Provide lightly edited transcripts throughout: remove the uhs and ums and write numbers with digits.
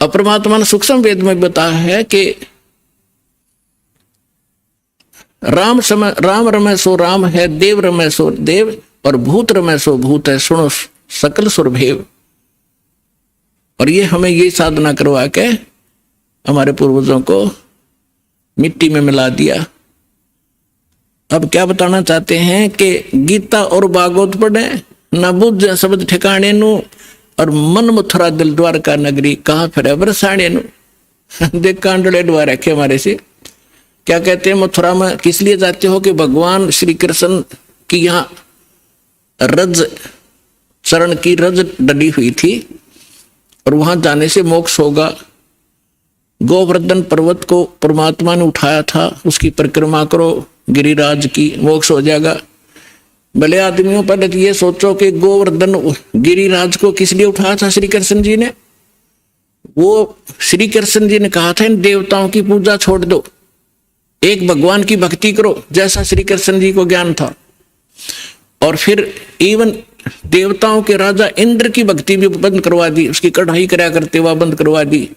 अब परमात्मा ने सूक्ष्म वेद में बताया है कि राम रमे सो राम है, देव रमे सो देव, और भूत रमे सो भूत है, सुनो सकल सुरभेव। और ये हमें ये साधना करवा के हमारे पूर्वजों को मिट्टी में मिला दिया। अब क्या बताना चाहते हैं कि गीता और भागवत पढ़े, न बुझ शब्द ठिकाने नु, और मन मथुरा दिल द्वारका नगरी, कहाँ फिर बरसाने नु। देख कांडले द्वार रखे हमारे से। क्या कहते हैं, मथुरा में किस लिए जाते हो कि भगवान श्री कृष्ण की यहाँ रज चरण की रज डली हुई थी, और वहां जाने से मोक्ष होगा। गोवर्धन पर्वत को परमात्मा ने उठाया था, उसकी परिक्रमा करो गिरिराज की, मोक्ष हो जाएगा। भले आदमियों, पहले तो ये सोचो कि गोवर्धन गिरिराज को किस लिए उठाया था श्री कृष्ण जी ने। वो श्री कृष्ण जी ने कहा था इन देवताओं की पूजा छोड़ दो, एक भगवान की भक्ति करो, जैसा श्री कृष्ण जी को ज्ञान था। और फिर इवन देवताओं के राजा इंद्र की भक्ति भी बंद करवा दी, उसकी कढ़ाई कराया करते हुआ बंद करवा दी।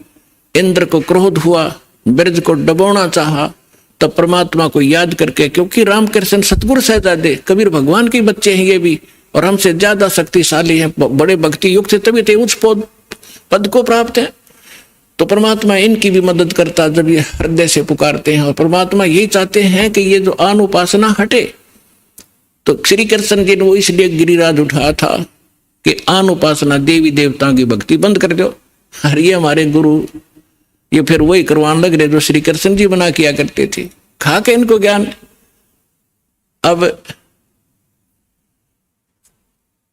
इंद्र को क्रोध हुआ, ब्रज को डबोना चाहा, तब परमात्मा को याद करके, क्योंकि रामकृष्ण सतगुरु सहजादे कबीर भगवान के बच्चे हैं ये भी, और हमसे ज्यादा शक्तिशाली हैं, बड़े भक्ति युक्त से तभी थे उच्च पद को प्राप्त है। तो परमात्मा इनकी भी मदद करता जब ये हृदय से पुकारते हैं। और परमात्मा यही चाहते हैं कि ये जो आन उपासना हटे। तो श्री कृष्ण जी ने वो इसलिए गिरिराज उठाया था कि आन उपासना देवी देवताओं की भक्ति बंद कर दो। और ये हमारे गुरु ये फिर वही करवाने लग रहे जो श्री कृष्ण जी बना किया करते थे, खा के इनको ज्ञान। अब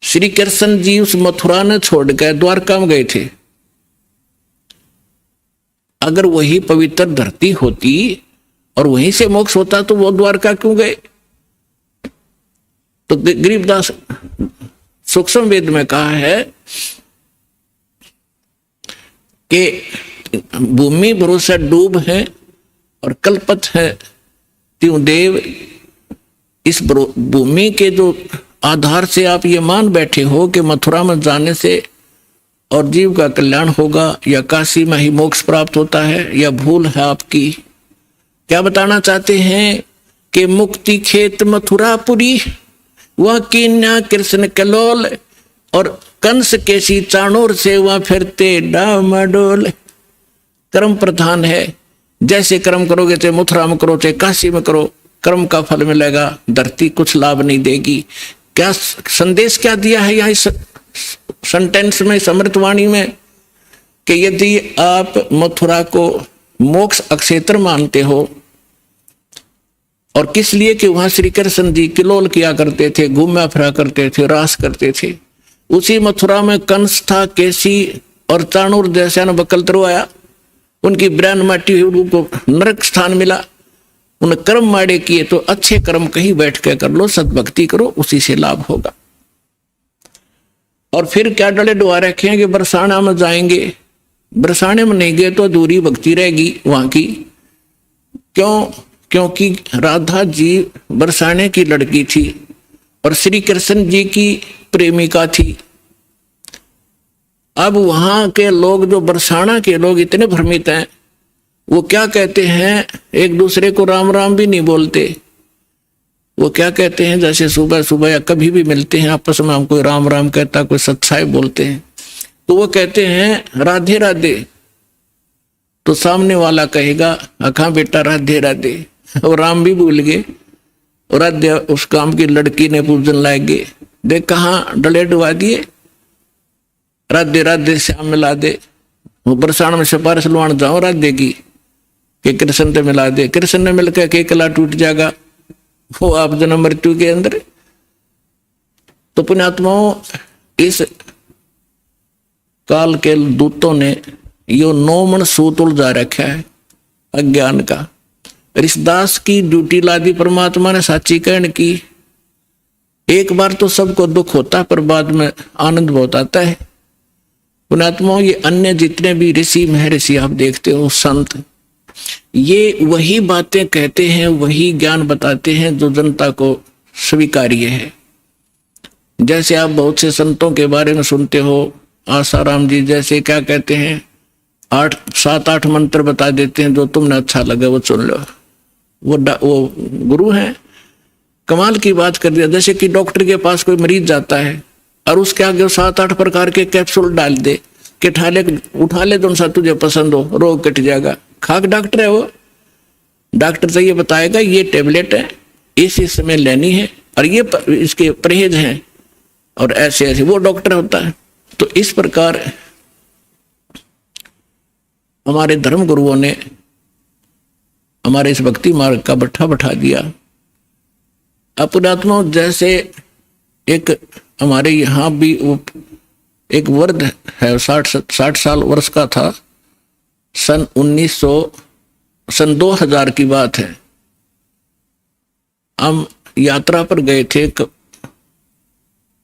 श्री कृष्ण जी उस मथुरा ने छोड़कर द्वारका में गए थे। अगर वही पवित्र धरती होती और वहीं से मोक्ष होता तो वो द्वारका क्यों गए। तो गरीबदास सूक्ष्म वेद में कहा है कि भूमि भरोसा डूब है और कल्पत है त्यों देव। इस भूमि के जो आधार से आप ये मान बैठे हो कि मथुरा में जाने से और जीव का कल्याण होगा, या काशी में ही मोक्ष प्राप्त होता है, या भूल है आपकी। क्या बताना चाहते हैं कि मुक्ति खेत मथुरापुरी, वह कीन्या कृष्ण कलोल, और कंस केसी चाणोर से वह फिरते डामाडोल। कर्म प्रधान है, जैसे कर्म करोगे चाहे मथुरा में करो चाहे काशी में करो, कर्म का फल मिलेगा, धरती कुछ लाभ नहीं देगी। क्या संदेश क्या दिया है यहाँ इस सेंटेंस में, समृतवाणी में, कि यदि आप मथुरा को मोक्ष अक्षेत्र मानते हो, और किस लिए कि वहां श्री कृष्ण जी किलोल किया करते थे, घूमा फिरा करते थे, रास करते थे। उसी मथुरा में कंस था, केसी और चाणूर जैसा ने बकल तरवाया, उनकी ब्रान माटी हुई, उनको नरक स्थान मिला। उन कर्म माड़े किए तो अच्छे कर्म कहीं बैठ के कर लो, सद्भक्ति करो, उसी से लाभ होगा। और फिर क्या डले डुआ रखे हैं कि बरसाना में जाएंगे, बरसाने में नहीं गए तो अधूरी भक्ति रहेगी वहां की। क्यों? क्योंकि राधा जी बरसाने की लड़की थी और श्री कृष्ण जी की प्रेमिका थी। अब वहां के लोग, जो बरसाना के लोग इतने भ्रमित हैं, वो क्या कहते हैं, एक दूसरे को राम राम भी नहीं बोलते। वो क्या कहते हैं, जैसे सुबह सुबह या कभी भी मिलते हैं आपस में, हम कोई राम राम कहता, कोई सत्साई बोलते हैं, तो वो कहते हैं राधे राधे। तो सामने वाला कहेगा अखा बेटा राधे राधे, और राम भी भूल गए, और राधे उस काम की लड़की ने पूजन लाएंगे। देख कहाँ डले डुबा दिए, राधे राधे श्याम मिला दे। वो बरसाना में सिफारिश लुआन जाओ राधे की कि कृष्ण से मिला दे, कृष्ण ने मिलकर के कला टूट जाएगा, वो आप जन्म मृत्यु के अंदर। तो पुण्यात्माओं, इस काल के दूतों ने यो 9 मन सूत उलझा रखा है अज्ञान का। ऋषदास की ड्यूटी लादी परमात्मा ने साची कहने की। एक बार तो सबको दुख होता है, पर बाद में आनंद बहुत आता है। पुण्यात्माओं, ये अन्य जितने भी ऋषि महर्षि आप देखते हो, संत, ये वही बातें कहते हैं, वही ज्ञान बताते हैं जो जनता को स्वीकार्य है। जैसे आप बहुत से संतों के बारे में सुनते हो, आसाराम जी जैसे क्या कहते हैं 7-8 मंत्र बता देते हैं, जो तुमने अच्छा लगे वो चुन लो। वो गुरु हैं, कमाल की बात कर दिया। जैसे कि डॉक्टर के पास कोई मरीज जाता है और उसके आगे 7-8 प्रकार के कैप्सूल डाल दे कि उठा ले जो सा तुझे पसंद हो, रोग कट जाएगा। खाक डॉक्टर है वो। डॉक्टर तो ये बताएगा ये टेबलेट है, इस समय लेनी है और ये इसके परहेज हैं और ऐसे ऐसे, वो डॉक्टर होता है। तो इस प्रकार हमारे धर्म गुरुओं ने हमारे इस भक्ति मार्ग का बट्ठा बैठा दिया। पुण्यात्मा, जैसे एक हमारे यहाँ भी वो एक वर्द है, 60 साल वर्ष का था, सन 2000 की बात है। हम यात्रा पर गए थे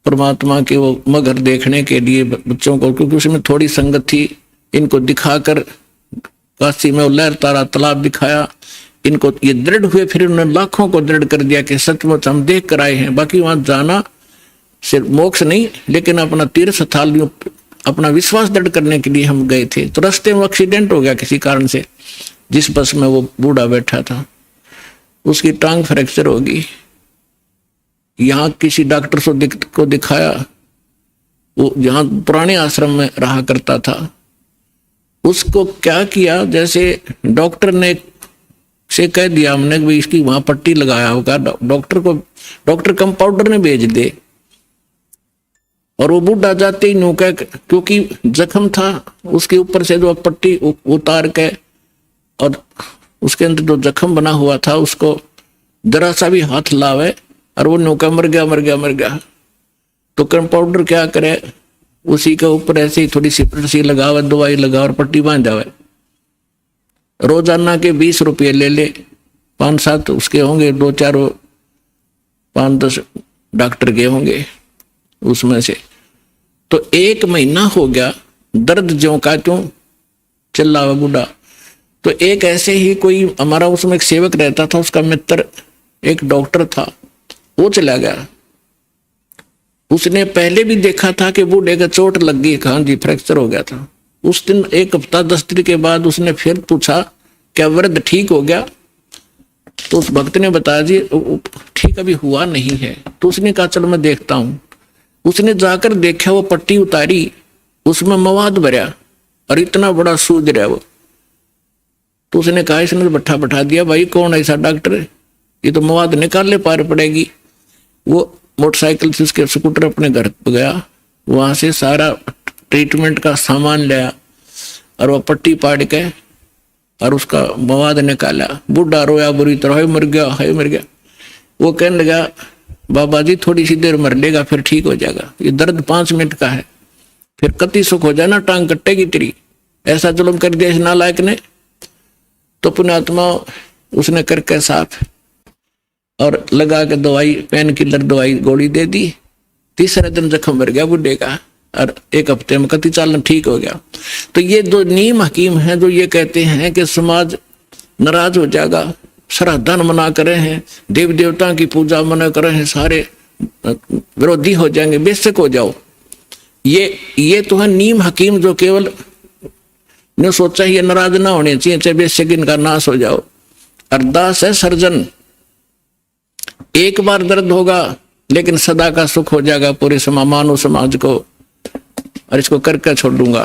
परमात्मा के वो मगर देखने के लिए बच्चों को, क्योंकि उसमें थोड़ी संगत थी। इनको दिखाकर काशी में लहर तारा तालाब दिखाया, इनको ये दृढ़ हुए, फिर उन्होंने लाखों को दृढ़ कर दिया कि सचमुच हम देख कर आए हैं। बाकी वहां जाना सिर्फ मोक्ष नहीं, लेकिन अपना तीर्थ स्थल, अपना विश्वास दृढ़ करने के लिए हम गए थे। तो रास्ते में एक्सीडेंट हो गया किसी कारण से। जिस बस में वो बूढ़ा बैठा था उसकी टांग फ्रैक्चर होगी। यहाँ किसी डॉक्टर को दिखाया, वो जहाँ पुराने आश्रम में रहा करता था। उसको क्या किया, जैसे डॉक्टर ने से कह दिया हमने कि इसकी वहां पट्टी लगाया होगा, डॉक्टर कंपाउंडर ने भेज दे। और वो बूढ़ा जाते ही नौका, क्योंकि जख्म था उसके ऊपर से जो पट्टी उतार के और उसके अंदर जो जख्म बना हुआ था उसको जरा सा भी हाथ लावे और वो नौका मर गया। तो कंपाउंडर क्या करे, उसी के ऊपर ऐसे ही थोड़ी सी लगावे, दवाई लगा और पट्टी बांध जावे। रोजाना के 20 रुपये ले ले, 5-7 उसके होंगे, 2-4 5-10 डॉक्टर के होंगे उसमें से। तो 1 महीना हो गया, दर्द ज्यों का त्यों चिल्ला हुआ बूढ़ा। तो एक ऐसे ही कोई हमारा उसमें एक सेवक रहता था, उसका मित्र एक डॉक्टर था, वो चला गया। उसने पहले भी देखा था कि बूढ़े का चोट लग गई, कहाँ जी फ्रैक्चर हो गया था। उस दिन 1 हफ्ता 10 दिन के बाद उसने फिर पूछा क्या वृद्ध ठीक हो गया? तो उस भक्त ने बताया जी ठीक अभी हुआ नहीं है। तो उसने कहा चलो मैं देखता हूं। उसने जाकर देखा, वो पट्टी उतारी, उसमें मवाद भरा और इतना बड़ा सूज रहा वो। तो उसने कहा, इसने बट्ठा बैठा दिया, भाई कौन ऐसा डॉक्टर है, ये तो मवाद निकाल ले पार पड़ेगी। वो मोटरसाइकिल से उसके स्कूटर अपने घर पर गया, वहां से सारा ट्रीटमेंट का सामान लाया और वो पट्टी पाड़ के और उसका मवाद निकाला। बूढ़ा रोया बुरी तरह, हाय मर गया। वो कहने लगा, बाबा जी थोड़ी सी देर मर लेगा फिर ठीक हो जाएगा, ये दर्द 5 मिनट का है, फिर कति सुख हो जाए ना, टांग कटेगी तेरी। ऐसा जुल्म कर दिया इस नालायक ने। तो पुण्यात्मा उसने करके साफ और लगा के दवाई, पेन किलर दवाई गोली दे दी। तीसरे दिन जख्म मर गया बूढ़े का और 1 हफ्ते में कति चालन ठीक हो गया। तो ये 2 नीम हकीम हैं जो ये कहते हैं कि समाज नाराज हो जाएगा, श्राद्धन मना कर रहे हैं, देव देवता की पूजा मना कर रहे हैं, सारे विरोधी हो जाएंगे, बेशक हो जाओ। ये तो है नीम हकीम जो केवल ने सोचा ये नाराज ना होने चाहिए, चाहे बेशक इनका नाश हो जाओ। अरदास है सर्जन, एक बार दर्द होगा लेकिन सदा का सुख हो जाएगा पूरे मानव समाज को, और इसको करके छोड़ दूंगा।